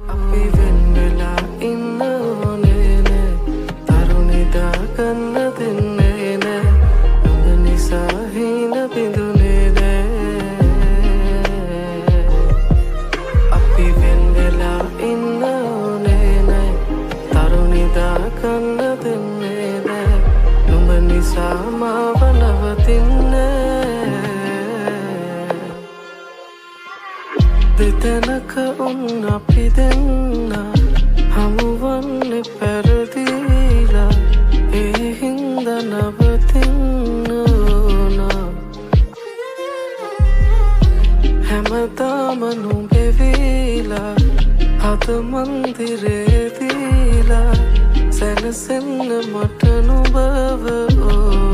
අපි වෙන්නලා ඉන්න ඕනේ නෑ තරුණිදා කන්න දෙන්නේ නෑ නුඹ නිසා හින බිඳුනේ නෑ අපි වෙන්නලා ඉන්න ඕනේ නෑ තරුණිදා කන්න දෙන්නේ නෑ නුඹ නිසා මාව නවතින්නේ දෙතැනක උන් අපි දෙන්න හමුවන්නේ පැරදිලා ඒ හින්දා නවතින්න ඕනා හැමදාම නුඹේ වීලා හද මන්දිරේ දීලා සැනසෙන්න මට නුඹව ඕනා